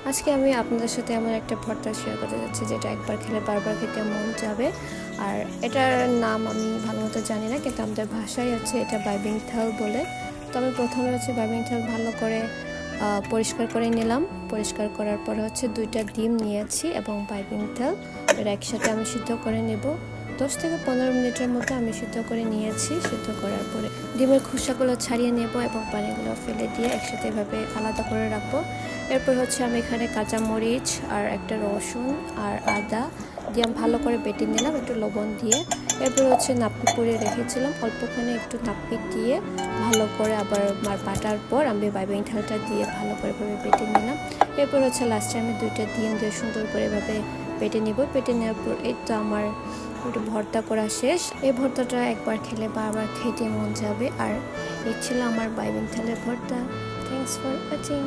আজকে আমি আপনাদের সাথে এমন একটা ভর্তা শেয়ার করতে যাচ্ছি যেটা একবার খেলে বারবার খেতে মন যাবে। আর এটার নাম আমি ভালো মতো জানি না, কিন্তু আমাদের ভাষায় হচ্ছে এটা বাইবিং থাল বলে। তো আমি প্রথমে হচ্ছে বাইবিং থাল ভালো করে পরিষ্কার করে নিলাম। পরিষ্কার করার পরে হচ্ছে 2টা ডিম নিয়েছি এবং বাইবিং থাল এটা একসাথে আমি সিদ্ধ করে নেব। 10 থেকে 15 মিনিটের মতো আমি সিদ্ধ করে নিয়েছি। সিদ্ধ করার পরে ডিমের খোসাগুলো ছাড়িয়ে নেব এবং পানিগুলো ফেলে দিয়ে একসাথে এভাবে আলাদা করে রাখবো। এরপর হচ্ছে আমি এখানে কাঁচামরিচ আর একটা রসুন আর আদা দিয়ে আমি ভালো করে বেটে নিলাম একটু লবণ দিয়ে। এরপর হচ্ছে নাপ্পিক পুড়িয়ে রেখেছিলাম, অল্পখানে একটু নাপ্পিক দিয়ে ভালো করে আবার বাটার পর আমি বাইবিং থালটা দিয়ে ভালো করে বেটে নিলাম। এরপর হচ্ছে লাস্টে আমি 2টা ডিম দিয়ে সুন্দর করে এভাবে বেটে নিব। বেটে নেওয়ার পর এই তো আমার একটু ভর্তা করা শেষ। এই ভর্তাটা একবার খেলে বারবার খেতে মন যাবে। আর এই ছিল আমার বাইবিং থালের ভর্তা। Thanks for watching.